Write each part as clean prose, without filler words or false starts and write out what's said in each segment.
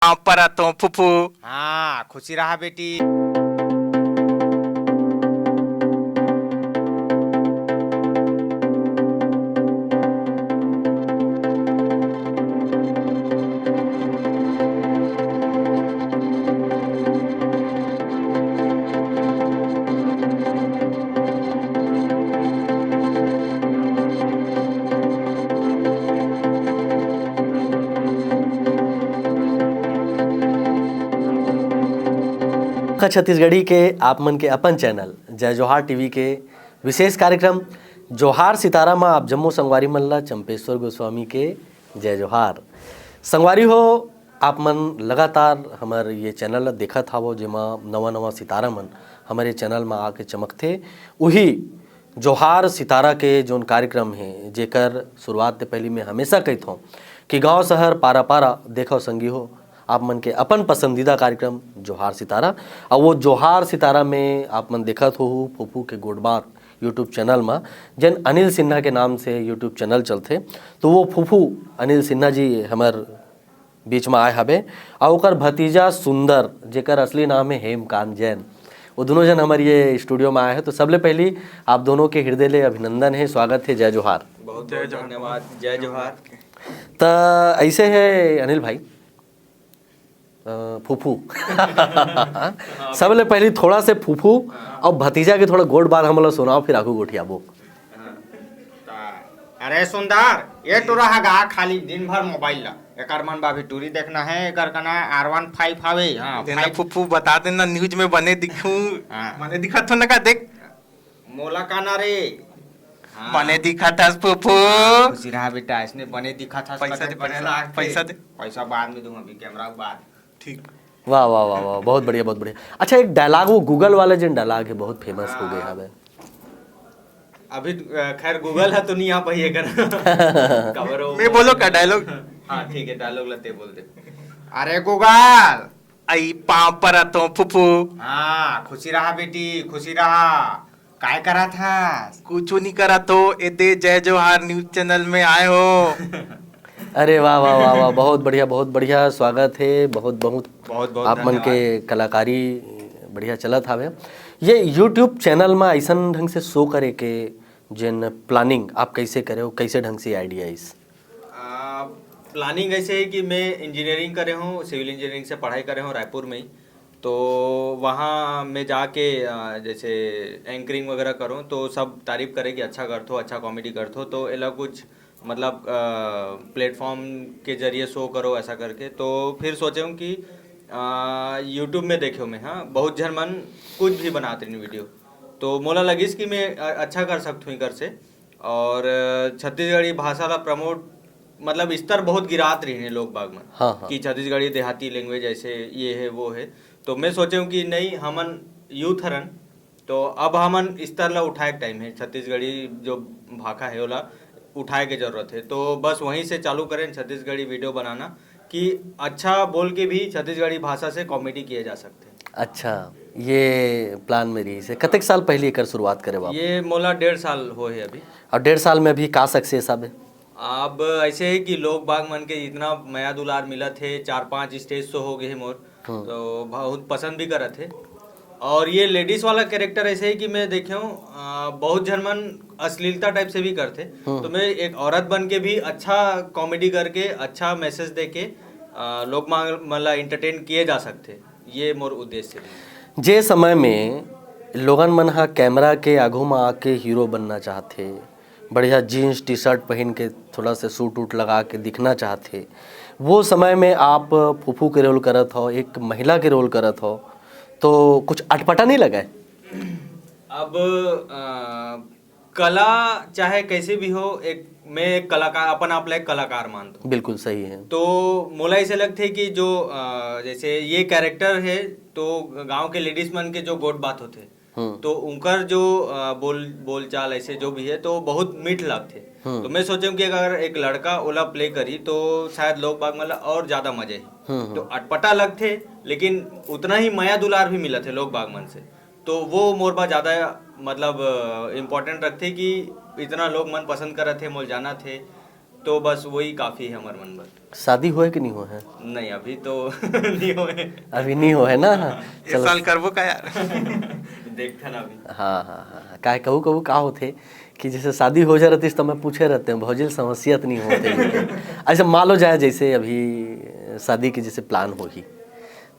पर तो फुफू। हाँ, खुशी रहा बेटी। छत्तीसगढ़ी के आप मन के अपन चैनल जय जोहार टीवी के विशेष कार्यक्रम जोहार सितारा में आप जम्मू संगवारी मन ला चंपेश्वर गोस्वामी के जय जोहार। संगवारी हो आप मन लगातार हमार ये चैनल ला देखत हवो जेमा नवा नवा सितारा मन हमारे चैनल में आके चमकथे। वही जोहार सितारा के जोन कार्यक्रम है जेकर शुरुआत ते पहली मैं हमेशा कहता हूँ कि गांव शहर पारा पारा देखो संगी हो आप मन के अपन पसंदीदा कार्यक्रम जोहार सितारा। और वो जोहार सितारा में आप मन देखत हो फूफू के गोडबार यूट्यूब चैनल में जन अनिल सिन्हा के नाम से यूट्यूब चैनल चलते। तो वो फूफू अनिल सिन्हा जी हमार बीच में आए हवे और ओकर भतीजा सुंदर जेकर असली नाम है हेमकांत जैन, वो दोनों जन हमारे ये स्टूडियो में आए हैं। तो सबले पहली आप दोनों के हृदय ले अभिनंदन है, स्वागत है, जय जोहार। बहुत बहुत धन्यवाद, जय जोहार। तो ऐसे है अनिल भाई फूफू सबले पहले थोड़ा से फूफू और भतीजा के थोड़ा गोड बात हमला सुनाओ फिर आगू गोठियाबो। अरे सुंदर, ये टूरा हगा खाली दिन भर मोबाइल ला एकर मन बाभी टूरी देखना है। एकर कना R15 हवे। हां देना फुफू बता देना न्यूज में बने दिखूं। बने दिखा तो ना का देख मोला काना रे बने दिखा था फुफू। खुशी रहा बेटा, इसने बने दिखा था। पैसा दे, पैसा दे। पैसा बाद में दूंगा, अभी कैमरा के बाद। ठीक। वाह वाह वाह वाह, बहुत बढ़िया बहुत बढ़िया। अच्छा एक डायलॉग वो गूगल वाले जिन डायलॉग है बहुत फेमस हो गए हवे अभी खैर गूगल है तो नहीं आ पाइए कर कवर हो। मैं बोलो का डायलॉग। हाँ ठीक है, डायलॉग लेते बोल दे। अरे गूगल आई पाँव पर तो फुफू। हाँ, खुशी रहा बेटी, खुशी रहा। काय करा था? कुछ नहीं करा तो एते जय जोहार न्यूज चैनल में आए हो। अरे वाह वाह वाह वाह, बहुत बढ़िया स्वागत है। बहुत बहुत बहुत आप मन के कलाकारी बढ़िया चलत हवे। ये यूट्यूब चैनल में ऐसा ढंग से शो करे के जिन प्लानिंग आप कैसे करे हो, कैसे ढंग से आइडिया इस प्लानिंग ऐसे है कि मैं इंजीनियरिंग करे हूँ, सिविल इंजीनियरिंग से पढ़ाई करे हूँ रायपुर में ही। तो वहाँ मैं जाके जैसे एंकरिंग वगैरह करूँ तो सब तारीफ करे कि अच्छा करते हो, अच्छा कॉमेडी करते हो। तो एला कुछ मतलब प्लेटफॉर्म के जरिए शो करो ऐसा करके। तो फिर सोचे हूँ कि यूट्यूब में देखो मैं, हाँ बहुत जन मन कुछ भी बनाते रही वीडियो। तो मोला लगिस कि मैं अच्छा कर सकता हूँ कर से। और छत्तीसगढ़ी भाषा ला प्रमोट मतलब स्तर बहुत गिरात रही हैं लोग बाग में। हाँ। कि छत्तीसगढ़ी देहाती लैंग्वेज ऐसे ये है वो है। तो मैं सोचे हूँ कि नहीं हमन यूथ हरन तो अब हमन स्तर ला उठाए टाइम है। छत्तीसगढ़ी जो भाषा है ओला उठाए के जरूरत है। तो बस वहीं से चालू करें छत्तीसगढ़ी वीडियो बनाना कि अच्छा बोल के भी छत्तीसगढ़ी भाषा से कॉमेडी किए जा सकते हैं। अच्छा, ये प्लान मेरी से कतेक साल पहले कर शुरुआत करे बाप? ये मोला 1.5 साल हो है अभी। और 1.5 साल में अभी का सक्सेस अब? अब ऐसे है कि लोग बाग मन के इतना मया दुलार मिला थे, 4-5 स्टेज शो हो गए मोर। तो बहुत पसंद भी करत थे। और ये लेडीज वाला कैरेक्टर ऐसे है कि मैं देखे हूँ बहुत जन मन अश्लीलता टाइप से भी करते। तो मैं एक औरत बन के भी अच्छा कॉमेडी करके अच्छा मैसेज दे के लोग मतलब इंटरटेन किए जा सकते। ये मोर उद्देश्य है। जे समय में लोगन मन हा कैमरा के आगू में आके हीरो बनना चाहते, बढ़िया जीन्स टी शर्ट पहन के थोड़ा सा सूट वूट लगा के दिखना चाहते, वो समय में आप फूफू के रोल करत हो, एक महिला के रोल करत हो, तो कुछ अटपटा नहीं लगा? अब कला चाहे कैसे भी हो, मैं एक कलाकार अपन आप एक कलाकार मानता हूँ। बिल्कुल सही है। तो मोला ऐसे लगते कि जो जैसे ये कैरेक्टर है तो गांव के लेडीज मन के जो गोट बात होते तो उनकर जो बोल चाल ऐसे जो भी है तो बहुत मीठ लगते। तो मैं सोचूं कि अगर एक लड़का ओला प्ले करी तो शायद लोग बाग मतलब और ज्यादा मजे है। तो अटपटा लगते लेकिन उतना ही माया दुलार भी मिला थे लोग बाग मन से। तो वो मोरबा ज्यादा मतलब इम्पोर्टेंट रखते कि इतना लोग मन पसंद कर रहे थे, मोल जाना थे। तो बस वही काफ़ी है हमारे मन पर। शादी हुआ है कि नहीं हुआ है? नहीं अभी तो नहीं हुए। अभी नहीं हुआ है ना? इस साल करबो का यार। देखता ना अभी। हाँ हाँ हाँ, का कहू कहू का होते कि जैसे शादी हो जा रहती तो मैं पूछे रहते हैं भौजिल समस्या तो नहीं होते। अच्छा मान लो जाए जैसे अभी शादी की जैसे प्लान होगी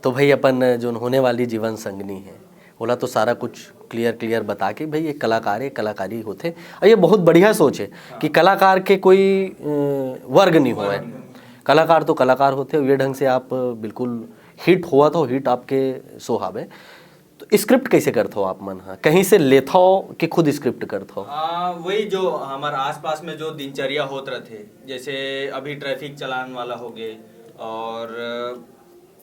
तो भाई अपन जो होने वाली जीवन संगनी है बोला तो सारा कुछ क्लियर बता के भाई ये कलाकार है कलाकारी होते। और ये बहुत बढ़िया सोच है कि कलाकार के कोई वर्ग नहीं हुआ है, कलाकार तो कलाकार होते ये ढंग से आप बिल्कुल हिट हुआ तो हिट आपके सोहावे। तो स्क्रिप्ट कैसे करते हो आप मन? हाँ कहीं से लेता हो कि खुद स्क्रिप्ट करते हो? वही जो हमारे आसपास में जो दिनचर्या होत रहते, जैसे अभी ट्रैफिक चलान वाला हो गए और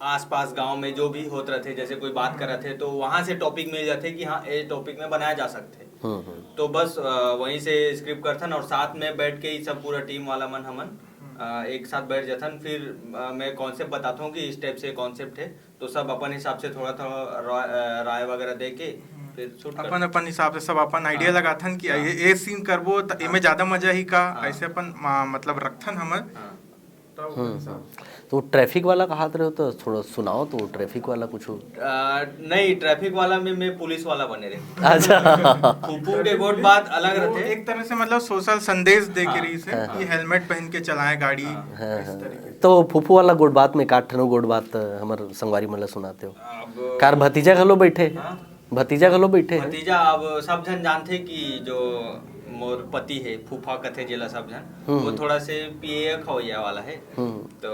आसपास गांव में जो भी होत रहते, जैसे कोई बात कर रहे थे तो वहां से टॉपिक मिल जाते कि हाँ ये टॉपिक में बनाया जा सकते। तो बस वहीं से स्क्रिप्ट करथन और साथ में बैठ के ही सब पूरा टीम वाला मन हमन एक साथ बैठ जाथन। फिर मैं कॉन्सेप्ट बताता हूँ कि इस टाइप से कॉन्सेप्ट है, तो सब अपन हिसाब से थोड़ा थोड़ा राय वगैरह दे के फिर शूट अपन अपन हिसाब से सब अपन आइडिया लगाथन कि ये सीन करबो तो एमे ज्यादा मजा ही का ऐसे अपन मतलब रखथन हमन। तो ट्रैफिक वाला कहा रहे हो तो थोड़ा सुनाओ तो ट्रैफिक वाला कुछ। नहीं ट्रैफिक वाला में मैं पुलिस वाला बने रहे। अच्छा फूफू के गोट बात अलग वो रहते। एक तरह से मतलब सोशल संदेश दे के रही से कि हेलमेट पहन के चलाए गाड़ी। तो फूफू वाला गोट बात में काट ठनो गोट बात हमारे संगवारी मतलब सुनाते हो। अब कार भतीजा घलो बैठे, भतीजा घलो बैठे हैं। भतीजा अब सब जन जानते कि जो मोर पति है फूफा कथे जेला सब जन वो थोड़ा से पिए खवैया वाला है। तो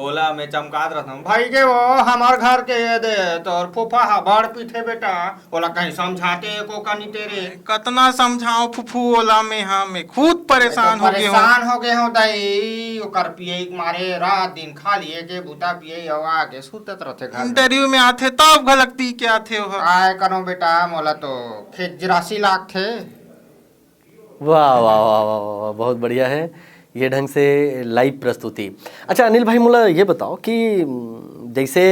ओला में चमकात रहता हूँ भाई के वो हमार घर के ये दे तो फूफा हबाड़ पीठे बेटा ओला कहीं समझाते को कनी तेरे कतना समझाओ फुफू ओला में हाँ मैं खुद परेशान हो गए हूँ। परेशान हो गए हो दाई ओकर पिए मारे रात दिन खा लिए के बूता पिए हवा के सुतत रहते घर में। इंटरव्यू में आते तब गलती के आते हो। काय करो बेटा मोला तो खेत 83 लाख थे। वाह वाह वाह वाह वाह, बहुत बढ़िया है ये ढंग से लाइव प्रस्तुति। अच्छा अनिल भाई मुला ये बताओ कि जैसे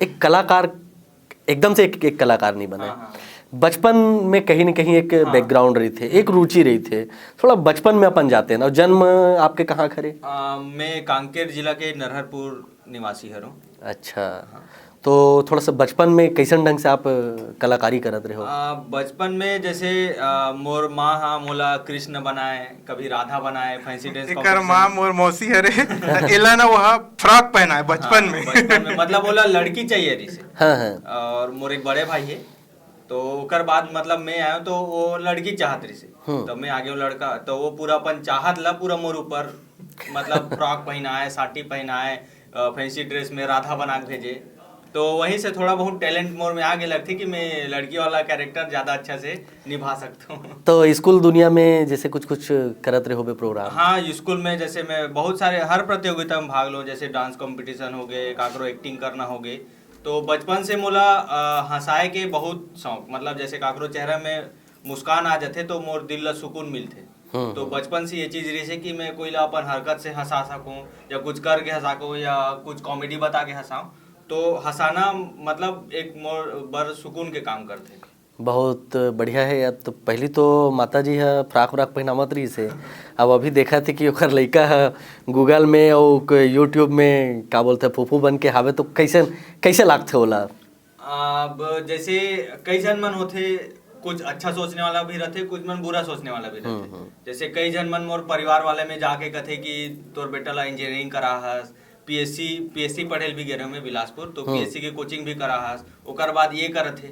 एक कलाकार एकदम से एक कलाकार नहीं बने, बचपन में कहीं न कहीं एक बैकग्राउंड रही थे, एक रुचि रही थे, थोड़ा बचपन में अपन जाते हैं ना। जन्म आपके कहाँ खरे? मैं कांकेर जिला के नरहरपुर निवासी हूँ। अच्छा तो थोड़ा सा बचपन में कैसन ढंग से आप कलाकारी करत रहे हो? बचपन में जैसे मोर माँ हाँ मोला कृष्ण बनाए, कभी राधा बनाए, फैंसी ड्रेस एकर माँ मोर मौसी हरे एला ना वह फ्रॉक पहना है बचपन में। बचपन में मतलब बोला लड़की चाहिए रही से। हाँ हाँ। और मोर एक बड़े भाई है तो ओकर बाद मतलब मैं आया तो वो लड़की चाहत रही से, तो मैं आगे वो लड़का तो वो पूरा अपन चाहत ला पूरा मोर ऊपर मतलब फ्रॉक पहनाए, साड़ी पहनाए, फैंसी ड्रेस में राधा बना के भेजे। तो वहीं से थोड़ा बहुत टैलेंट मोर में आगे लगती कि मैं लड़की वाला कैरेक्टर ज्यादा अच्छा से निभा सकता हूँ। तो स्कूल दुनिया में जैसे कुछ कुछ करत रहे हो प्रोग्राम? हाँ स्कूल में जैसे मैं बहुत सारे हर प्रतियोगिता में भाग लो, जैसे डांस कंपटीशन हो गए, काकरो एक्टिंग करना हो गए। तो बचपन से मोला हंसाए के बहुत शौक, मतलब जैसे काकरो चेहरा में मुस्कान आ जाते तो मोर दिल ला सुकून मिलते। तो बचपन से ये चीज रही है कि मैं कोई ला अपन हरकत से हंसा सकूं या कुछ करके हंसा सकूं या कुछ कॉमेडी बता के हंसाऊं। तो हंसाना मतलब एक मोर बर सुकून के काम करते। बहुत बढ़िया है यार। तो पहली तो माता जी है फ्राक व्राक पहनावत रही से, अब अभी देखा थे कि ओकर लड़का है गूगल में और यूट्यूब में क्या बोलते हैं फूफू बन के हावे, तो कैसे कैसे लागते होला? अब जैसे कई जन मन होते, कुछ अच्छा सोचने वाला भी रहते, कुछ मन बुरा सोचने वाला भी रहते। जैसे कई जन मन मोर परिवार वाले में जाके कथे कि तोर बेटा ला इंजीनियरिंग करा हस, पीएससी पढ़ेल भी गए में बिलासपुर, तो पीएससी के कोचिंग भी करा हस, ओकर बाद ये करत थे।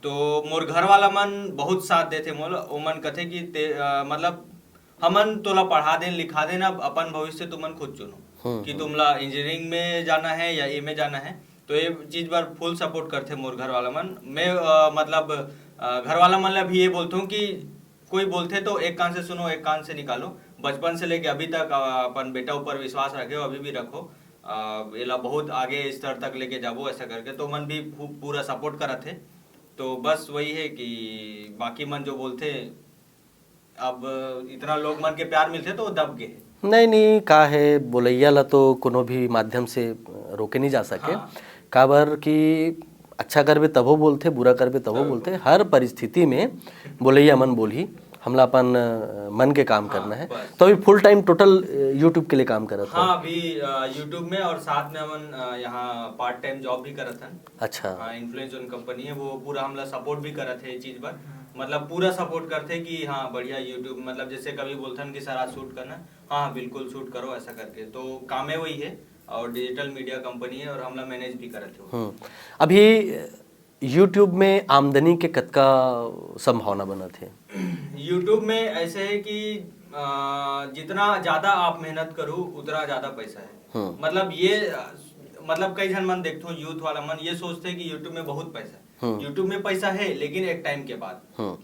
तो मोर घर वाला मन बहुत साथ देते मोल, ओ मन कथे कि मतलब हमन तोला पढ़ा देन लिखा देन, अब अपन भविष्य तुमन खुद चुनो कि तुमला इंजीनियरिंग में जाना है या ए में जाना है। तो ये चीज पर फुल सपोर्ट करते मोर घर वाला मन। मैं मतलब घर वाला मन ला भी ये बोलता हूँ कि कोई बोलते तो एक कान से सुनो एक कान से निकालो। बचपन से लेके अभी तक अपन बेटा ऊपर विश्वास रखे हो, अभी भी रखो, एला बहुत आगे स्तर तक लेके जाबो ऐसा करके। तो मन भी पूरा सपोर्ट करत है। तो बस वही है कि बाकी मन जो बोलते अब इतना लोग मन के प्यार मिलते तो दब गए। नहीं नहीं का है बोलैया ला तो कोनो भी माध्यम से रोके नहीं जा सके। हाँ। काबर कि अच्छा करबे तभो बोलते, बुरा करबे तभो बोलते, हर परिस्थिति में बोलैया मन बोली हमला अपन मन के काम करना है। बस। तो अभी फुल टाइम टोटल यूट्यूब के लिए काम करत हो? हाँ, अभी यूट्यूब में और साथ में हम यहाँ पार्ट टाइम जॉब भी करत हन। अच्छा। हाँ, इन्फ्लुएंस जोन कंपनी है, वो पूरा हमला सपोर्ट भी करत है ये चीज पर, मतलब पूरा सपोर्ट करते कि हाँ बढ़िया यूट्यूब, मतलब जैसे कभी बोलथन कि सर आज शूट करना, हाँ बिल्कुल शूट करो ऐसा करके, तो काम है वही है और डिजिटल मीडिया कंपनी है और हमला मैनेज भी करत हो। अभी यूट्यूब में आमदनी के कतका संभावना बनत है? यूट्यूब में ऐसे है कि जितना ज्यादा आप मेहनत करो उतना ज्यादा पैसा है। मतलब ये मतलब कई जन मन देखते हो यूथ वाला मन ये सोचते हैं कि यूट्यूब में बहुत पैसा है। यूट्यूब में पैसा है लेकिन एक टाइम के बाद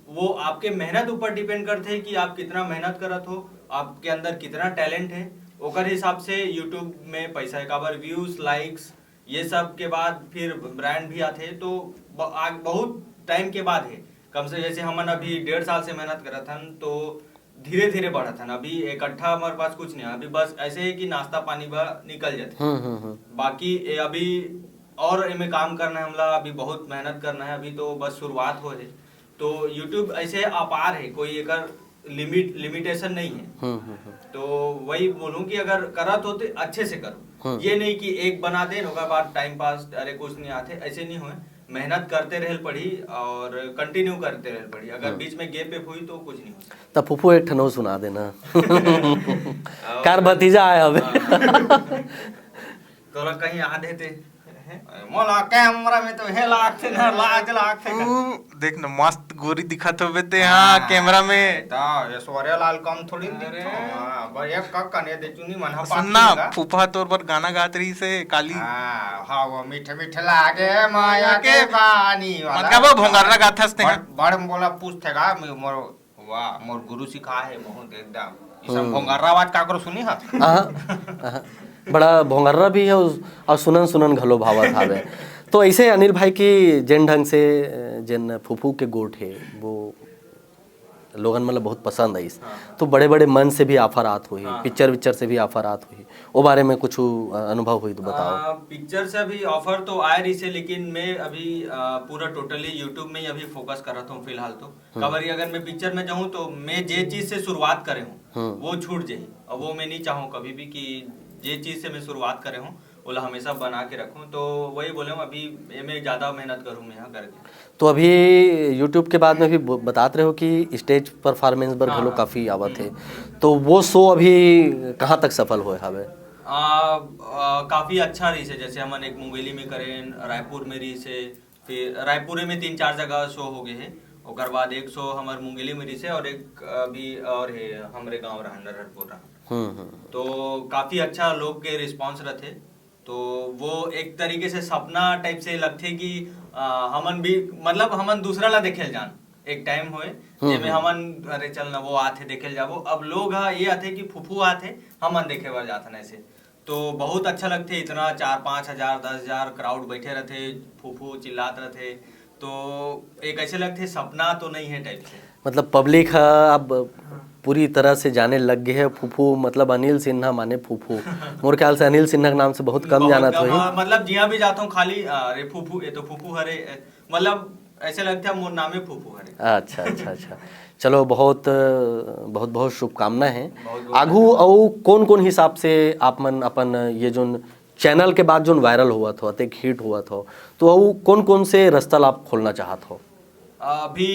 वो आपके मेहनत ऊपर डिपेंड करते हैं कि आप कितना मेहनत करत हो, आपके अंदर कितना टैलेंट है, ओकर हिसाब से यूट्यूब में पैसा है। काबर व्यूज, लाइक्स ये सब के बाद फिर ब्रांड भी आते हैं, तो बहुत टाइम के बाद है। कम से जैसे हमन अभी 1.5 साल से मेहनत करत हन तो धीरे धीरे बढ़त हन। अभी इकट्ठा हमारे पास कुछ नहीं है, अभी बस ऐसे है कि नाश्ता पानी बा निकल जाते। बाकी अभी और इनमें काम करना है हमला, अभी बहुत मेहनत करना है, अभी तो बस शुरुआत हो है। तो यूट्यूब ऐसे अपार है, कोई एकर लिमिटेशन नहीं है। तो वही बोलूं कि अगर करत हो तो अच्छे से करो, ये नहीं कि एक बना दे ओकर बाद टाइम पास अरे कुछ नहीं आते, ऐसे नहीं हुए। मेहनत करते रहल पड़ी और कंटिन्यू करते रहल पड़ी, अगर बीच में गैप वेप हुई तो कुछ नहीं हो। तब फूफू एक ठनो सुना देना। कार भतीजा आया हवे। तोरा कहीं याद है ते मोला कैमरा में तो हे लागथे ना लाज लागथे देख ना मस्त गोरी दिखत होबे ते हाँ कैमरा में। ता ऐश्वर्या लाल कम थोड़ी दिखतो। हां बढ़िया का कने दे चुनी मन हा सुनना फूफा तोर पर गाना गात रही से काली। हां वो मीठे मीठे लागे माया के पानी वाला, मतलब वो भोंगारा गाथस ते बड़ बोला पूछथेगा मोर वाह मोर गुरु सिखा है बहुत एकदम। ई सब भोंगारा आवाज काकरो सुनी हा? बड़ा भोंगर्रा भी है और सुनन सुनन घलो भावत हावे। तो ऐसे अनिल भाई की जिन ढंग से जिन फूफू के गोठ है वो लोगन मतलब बहुत पसंद आई। तो बड़े बड़े मन से भी ऑफर आत हुई, पिक्चर विक्चर से भी ऑफर आत हुई, वो बारे में कुछ अनुभव हुई तो बताओ। पिक्चर से भी ऑफर तो आए रही से, लेकिन मैं अभी पूरा टोटली यूट्यूब में ही अभी फोकस कर रहा हूँ फिलहाल। तो कबर अगर मैं पिक्चर में जाऊँ तो मैं जे चीज से शुरुआत करे हूँ वो छूट जाये, और वो मैं नहीं चाहूँ कभी भी कि जे चीज से मैं शुरुआत करे हूँ वो हमेशा बना के रखूँ। तो वही बोले हूँ अभी मैं ज़्यादा मेहनत करूँ मैं यहाँ करके। तो अभी यूट्यूब के बाद में भी बताते रहे हो कि स्टेज परफॉर्मेंस पर घलो काफ़ी आवत है, तो वो शो अभी कहाँ तक सफल हुए हवे? काफ़ी अच्छा रही से, जैसे हमन एक मुंगेली में करें, रायपुर में रही से, फिर रायपुर में 3-4 जगह शो हो गए हैं, ओकर बाद एक शो हमार मुंगेली में रही से और एक अभी और है हमारे गाँव रहा नरहरपुर रहा। तो काफ़ी अच्छा लोग के रिस्पॉन्स रहते, तो वो एक तरीके से सपना टाइप से लगते कि हमन भी मतलब हमन दूसरा ला देखेल जान। एक टाइम होए जेमे हमन अरे चल ना वो आथे देखेल जाबो, अब लोग ये आथे कि फूफू आथे हमन देखे बर जाथन ऐसे। तो बहुत अच्छा लगते, इतना 4-5 हजार 10 हजार क्राउड बैठे रहते, फूफू चिल्लात रहते, तो एक ऐसे लगते सपना तो नहीं है टाइप से। मतलब पब्लिक अब पूरी तरह से जाने लग गए है फूफू, मतलब अनिल सिन्हा माने फूफू। मोर ख्याल से अनिल सिन्हा के नाम से बहुत कम जानत होई। मतलब जिया भी जाता हूँ खाली अरे फूफू, ये तो फूफू हरे, मतलब ऐसे लगता है मोर नामे फूफू हरे। अच्छा अच्छा अच्छा, चलो बहुत बहुत बहुत शुभकामनाएं हैं आगू। और कौन कौन हिसाब से आप मन अपन ये जो चैनल के बाद जो वायरल हुआ था, एक हिट हुआ था, तो वो कौन कौन से रास्ता आप खोलना चाहत हो? अभी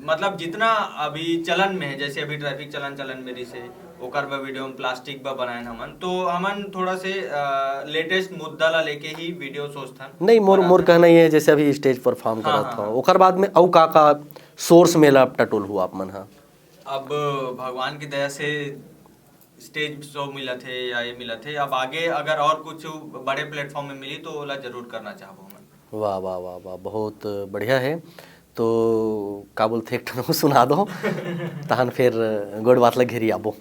मतलब जितना अभी चलन में है, जैसे अभी ट्रैफिक चलन में रही से ओकर बा वीडियो में प्लास्टिक बा बनाए हमन, तो हमन थोड़ा से लेटेस्ट मुद्दा ला लेके ही वीडियो सोचथन। नहीं मोर कहना ये है जैसे अभी स्टेज परफॉर्म करत हो ओकर बाद में औ का सोर्स मेला टटोल हुआ आप मन। हाँ अब भगवान की दया से स्टेज शो मिला थे या ये मिला थे, अब आगे अगर और कुछ बड़े प्लेटफॉर्म में मिली तो ओला जरूर करना चाहबो मैं। वाह वाह वाह वाह, बहुत बढ़िया है। तो का बोलते एक ठनो सुना दो तहन फिर गोड़ बात लग घेरी आबो।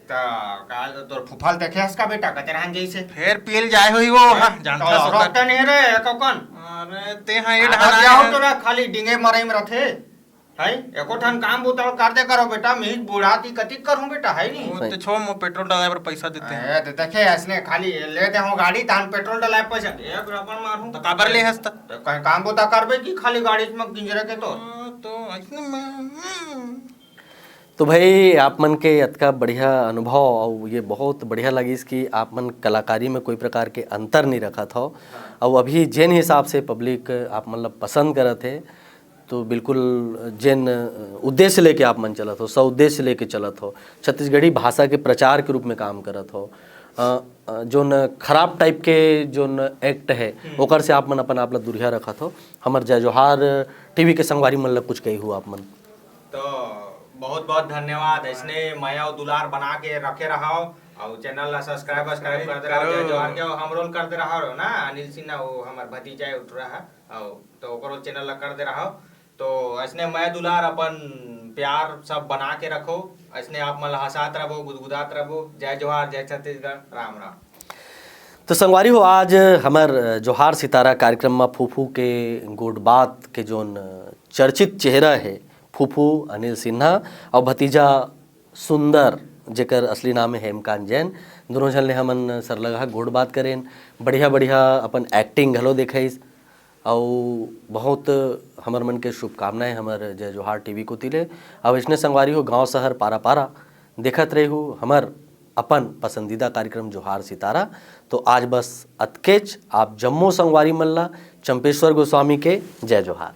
काल तोर फुफाल देखे हस का बेटा कतरहान जैसे फिर पील जाए होई वो जानता तो रोकता नहीं रे कौन। अरे ते हां ये ढाना जाओ तो खाली डिंगे मरई में रथे है, एको ठन काम बुताओ कर दे करो बेटा, मैं बुढ़ाती कति करूं बेटा है नहीं। वो तो छो मो पेट्रोल डलाए पर पैसा देते हैं। ए तो देखे ऐसने खाली ले दे हो गाड़ी तान पेट्रोल डलाए पैसा एक रपन मारूं तो काबर ले हस त कहीं काम बुता करबे कि खाली गाड़ी में गिंजरे के तो तो ऐसे में तो भाई आप मन के अतका बढ़िया अनुभव और ये बहुत बढ़िया लगिस कि आप मन कलाकारी में कोई प्रकार के अंतर नहीं रखत हो और अभी जेन हिसाब से पब्लिक आप मतलब पसंद करत है तो बिल्कुल जेन उद्देश्य लेके आप मन चलत हो, उद्देश्य लेके चलत हो, छत्तीसगढ़ी भाषा के प्रचार के रूप में काम करत हो, जोन खराब टाइप के जोन एक्ट है ओकर से आप मन अपन आप ला दूरिया रखत हो। हमर जय जोहार टीवी के संगवारी मन ला कुछ कही हो आप मन। तो बहुत बहुत धन्यवाद। इसने माया और दुलार बना के रखे रहो और चैनल ला सब्सक्राइब करते रहो। जय जोहार के हम रोल करते रहो ना, अनिल सिन्हा वो हमार भतीजा उठ रहा है और तो ओकरो चैनल ला कर दे रहो। तो इसने माया दुलार अपन प्यार सब बना के रखो। इसने आप मन हंसात रहो, गुदगुदात रहो। जय जोहार, जय छत्तीसगढ़, राम राम। तो संगवारी हो आज हमार जोहार सितारा कार्यक्रम में फूफू के गोड बात के जोन चर्चित चेहरा है फूफू अनिल सिन्हा और भतीजा सुंदर जेकर असली नाम है हेमकांत जैन, दोनों झन ने हमन सरलगा गोड बात करें, बढ़िया बढ़िया अपन एक्टिंग घलो देखिस और बहुत हमर मन के शुभकामनाएं हमर जय जोहार टीवी को तिले। अब इसने संगवारी हो गांव शहर पारा पारा देखत रहे हो हमर अपन पसंदीदा कार्यक्रम जोहार सितारा। तो आज बस अतकेच आप जम्मू संगवारी मल्ला चंपेश्वर गोस्वामी के जय जोहार।